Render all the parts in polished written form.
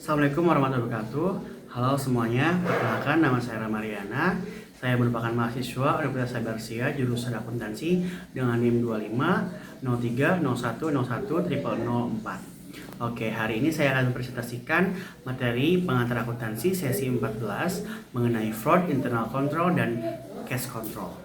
Assalamualaikum warahmatullahi wabarakatuh. Halo semuanya, perkenalkan nama saya Ramariana. Saya merupakan mahasiswa Universitas Sabarsia jurusan akuntansi dengan NIM 250301010004. Oke, hari ini saya akan mempresentasikan materi pengantar akuntansi sesi 14 mengenai fraud, internal control, dan cash control.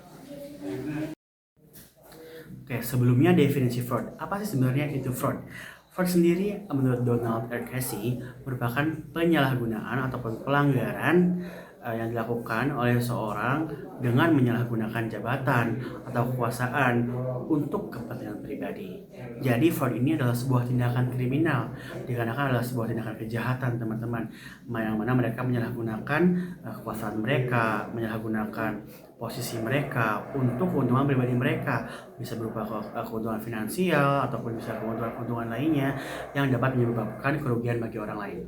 Oke, sebelumnya definisi fraud. Apa sih sebenarnya itu fraud? Fraud sendiri menurut Donald R. Casey merupakan penyalahgunaan ataupun pelanggaran yang dilakukan oleh seseorang dengan menyalahgunakan jabatan atau kekuasaan untuk kepentingan pribadi. Jadi fraud ini adalah sebuah tindakan kriminal, dikarenakan adalah sebuah tindakan kejahatan teman-teman, yang mana mereka menyalahgunakan kekuasaan mereka, menyalahgunakan posisi mereka untuk keuntungan pribadi mereka, bisa berupa keuntungan finansial ataupun bisa keuntungan lainnya yang dapat menyebabkan kerugian bagi orang lain.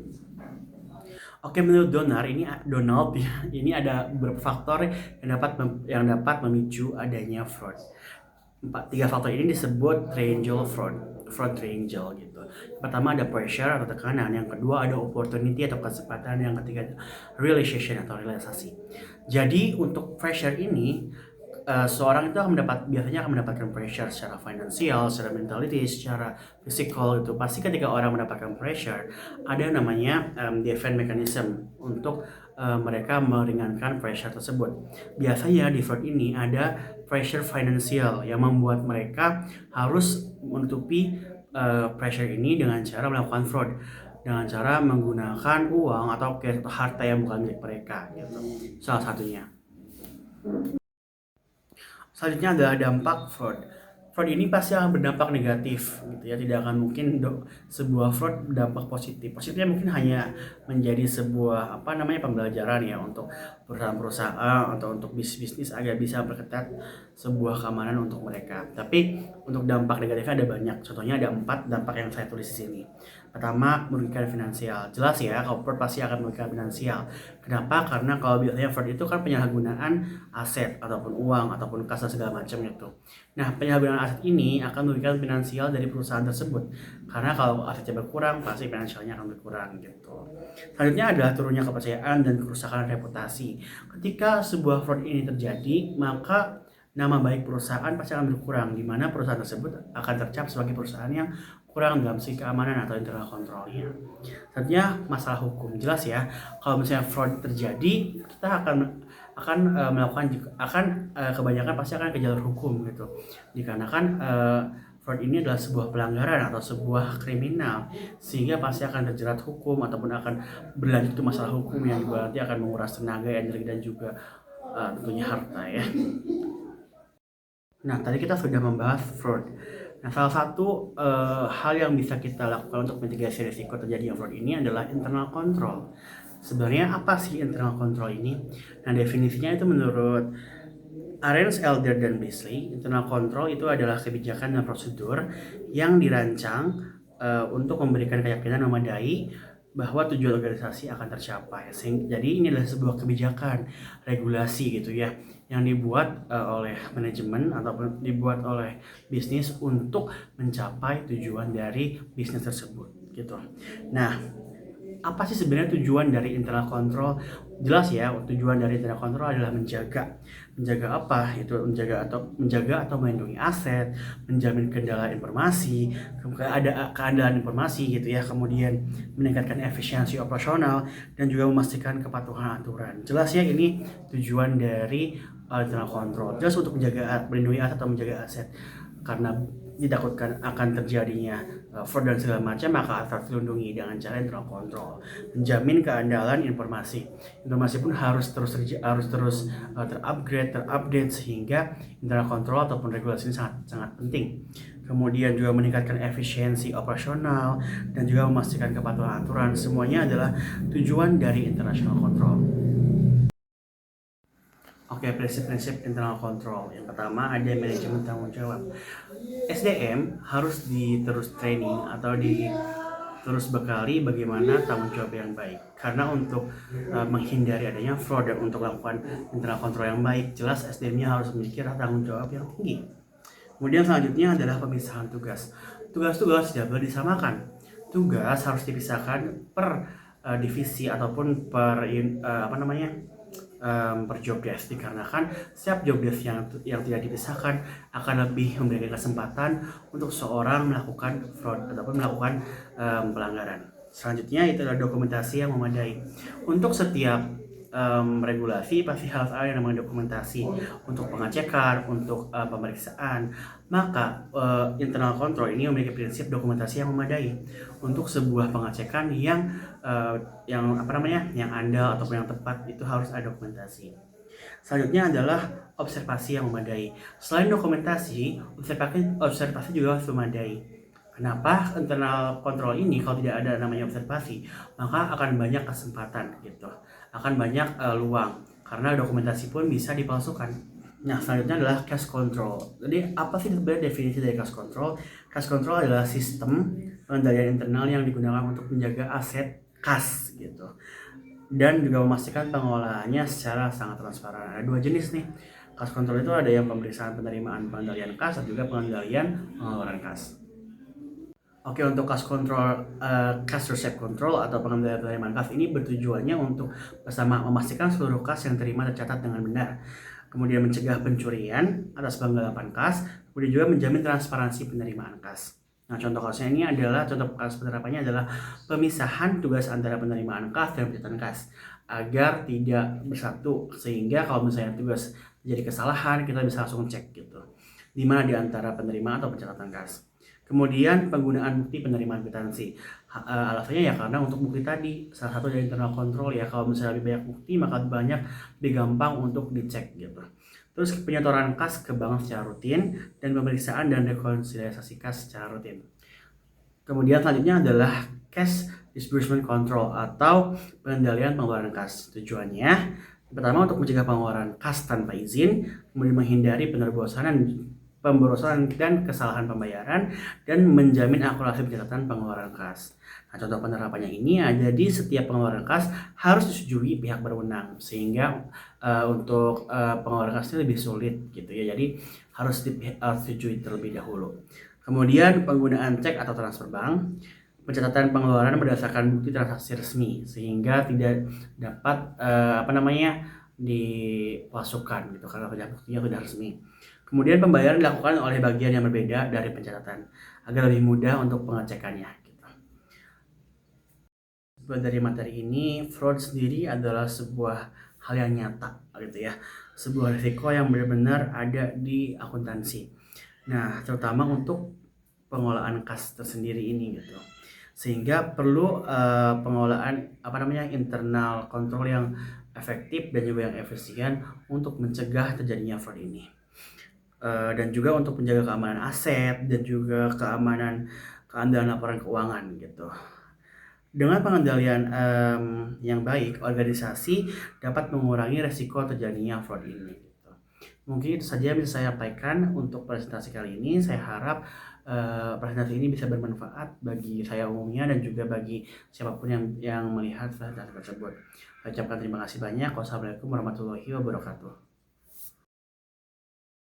Oke, menurut Donald ini ada beberapa faktor yang dapat memicu adanya fraud. Tiga faktor ini disebut fraud triangle gitu. Pertama ada pressure atau tekanan, yang kedua ada opportunity atau kesempatan, yang ketiga realization atau realisasi. Jadi untuk pressure ini seorang itu biasanya akan mendapatkan pressure secara finansial, secara mentality, secara physical gitu. Pasti ketika orang mendapatkan pressure, ada namanya defense mechanism untuk mereka meringankan pressure tersebut. Biasanya di fraud ini ada pressure finansial yang membuat mereka harus menutupi pressure ini dengan cara melakukan fraud, dengan cara menggunakan uang atau harta yang bukan milik mereka gitu. Salah satunya. Selanjutnya adalah dampak fraud. Fraud ini pasti akan berdampak negatif gitu ya, tidak akan mungkin sebuah fraud berdampak positif. Positifnya mungkin hanya menjadi sebuah pembelajaran ya untuk perusahaan-perusahaan atau untuk bisnis agar bisa memperketat sebuah keamanan untuk mereka. Tapi untuk dampak negatifnya ada banyak. Contohnya ada 4 dampak yang saya tulis di sini. Pertama, merugikan finansial. Jelas ya, kalau fraud pasti akan merugikan finansial. Kenapa? Karena kalau biasanya fraud itu kan penyalahgunaan aset ataupun uang ataupun kas dan segala macam itu. Nah, penyalahgunaan aset ini akan merugikan finansial dari perusahaan tersebut. Karena kalau asetnya berkurang, pasti finansialnya akan berkurang gitu. Selanjutnya adalah turunnya kepercayaan dan kerusakan reputasi. Ketika sebuah fraud ini terjadi, maka nama baik perusahaan pasti akan berkurang, di mana perusahaan tersebut akan tercap sebagai perusahaan yang kurang dalam segi keamanan atau internal kontrolnya. Selanjutnya masalah hukum. Jelas ya, kalau misalnya fraud terjadi, kita akan kebanyakan pasti akan ke jalur hukum gitu, dikarenakan fraud ini adalah sebuah pelanggaran atau sebuah kriminal, sehingga pasti akan terjerat hukum ataupun akan berlanjut ke masalah hukum yang berarti akan menguras tenaga, energi, dan juga tentunya harta ya. Nah, tadi kita sudah membahas fraud. Nah, salah satu hal yang bisa kita lakukan untuk mitigasi risiko terjadinya fraud ini adalah internal control. Sebenarnya apa sih internal control ini? Nah, definisinya itu menurut Ahrens, Elder, dan Beasley, internal control itu adalah kebijakan dan prosedur yang dirancang untuk memberikan keyakinan memadai bahwa tujuan organisasi akan tercapai. Jadi ini adalah sebuah kebijakan, regulasi gitu ya, yang dibuat oleh manajemen ataupun dibuat oleh bisnis untuk mencapai tujuan dari bisnis tersebut gitu. Nah, apa sih sebenarnya tujuan dari internal control? Jelas ya, tujuan dari internal control adalah menjaga apa? Itu menjaga atau melindungi aset, menjamin keandalan informasi, keandalan informasi gitu ya, kemudian meningkatkan efisiensi operasional dan juga memastikan kepatuhan aturan. Jelas ya, ini tujuan dari internal control. Jelas untuk melindungi aset atau menjaga aset, karena ditakutkan akan terjadinya fraud dan segala macam, maka harus dilindungi dengan cara internal control. Menjamin keandalan informasi pun harus terus terupdate, sehingga internal control ataupun regulasi ini sangat penting. Kemudian juga meningkatkan efisiensi operasional dan juga memastikan kepatuhan aturan. Semuanya adalah tujuan dari international control. Oke, prinsip-prinsip internal control. Yang pertama ada manajemen tanggung jawab. SDM harus terus training atau terus bekali bagaimana tanggung jawab yang baik. Karena untuk menghindari adanya fraud dan untuk melakukan internal control yang baik, jelas SDM-nya harus memiliki tanggung jawab yang tinggi. Kemudian selanjutnya adalah pemisahan tugas. Tugas-tugas tidak boleh disamakan. Tugas harus dipisahkan per divisi ataupun per job desk, dikarenakan setiap job desk yang tidak dipisahkan akan lebih memberikan kesempatan untuk seorang melakukan fraud ataupun melakukan pelanggaran. Selanjutnya itu adalah dokumentasi yang memadai. Untuk setiap regulasi pasti harus ada yang namanya dokumentasi untuk pengecekan, untuk pemeriksaan. Maka internal control ini memiliki prinsip dokumentasi yang memadai untuk sebuah pengecekan yang andal ataupun yang tepat, itu harus ada dokumentasi. Selanjutnya adalah observasi yang memadai. Selain dokumentasi, observasi juga harus memadai. Kenapa internal control ini kalau tidak ada namanya observasi, maka akan banyak kesempatan gitu, akan banyak luang, karena dokumentasi pun bisa dipalsukan. Nah, selanjutnya adalah cash control. Jadi apa sih sebenarnya definisi dari cash control? Cash control adalah sistem pengendalian internal yang digunakan untuk menjaga aset kas gitu, dan juga memastikan pengolahannya secara sangat transparan. Ada dua jenis nih. Cash control itu ada yang pemeriksaan penerimaan pengendalian kas dan juga pengendalian pengeluaran kas. Oke, untuk cash control, cash receipt control atau pengendalian penerimaan kas ini bertujuannya untuk bersama memastikan seluruh kas yang terima tercatat dengan benar, kemudian mencegah pencurian atas penggelapan kas, kemudian juga menjamin transparansi penerimaan kas. Nah, contoh kasusnya ini adalah, contoh kasus penerapannya adalah pemisahan tugas antara penerimaan kas dan pencatatan kas agar tidak bersatu, sehingga kalau misalnya tugas jadi kesalahan kita bisa langsung cek gitu di mana di antara penerimaan atau pencatatan kas. Kemudian penggunaan bukti penerimaan kwitansi. Alasannya ya karena untuk bukti tadi, salah satu dari internal control ya, kalau misalnya lebih banyak bukti maka lebih gampang untuk dicek gitu. Terus penyetoran kas ke bank secara rutin dan pemeriksaan dan rekonsiliasi kas secara rutin. Kemudian selanjutnya adalah cash disbursement control atau pengendalian pengeluaran kas. Tujuannya pertama untuk mencegah pengeluaran kas tanpa izin, kemudian menghindari pemborosan dan kesalahan pembayaran, dan menjamin akurasi pencatatan pengeluaran kas. Nah, contoh penerapannya ini ada di setiap pengeluaran kas harus disetujui pihak berwenang, sehingga untuk pengeluaran kas ini lebih sulit gitu ya. Jadi harus disetujui terlebih dahulu. Kemudian penggunaan cek atau transfer bank, pencatatan pengeluaran berdasarkan bukti transaksi resmi sehingga tidak dapat dipalsukan gitu karena buktinya sudah resmi. Kemudian pembayaran dilakukan oleh bagian yang berbeda dari pencatatan agar lebih mudah untuk pengecekannya gitu. Dari materi ini, fraud sendiri adalah sebuah hal yang nyata gitu ya, sebuah risiko yang benar-benar ada di akuntansi. Nah, terutama untuk pengolahan kas tersendiri ini gitu, sehingga perlu pengolahan internal control yang efektif dan juga yang efisien untuk mencegah terjadinya fraud ini. Dan juga untuk menjaga keamanan aset dan juga keamanan laporan keuangan gitu. Dengan pengendalian yang baik, organisasi dapat mengurangi resiko terjadinya fraud ini gitu. Mungkin itu saja yang bisa saya sampaikan untuk presentasi kali ini. Saya harap presentasi ini bisa bermanfaat bagi saya umumnya dan juga bagi siapapun yang melihat presentasi tersebut. Saya ucapkan terima kasih banyak. Wassalamualaikum warahmatullahi wabarakatuh.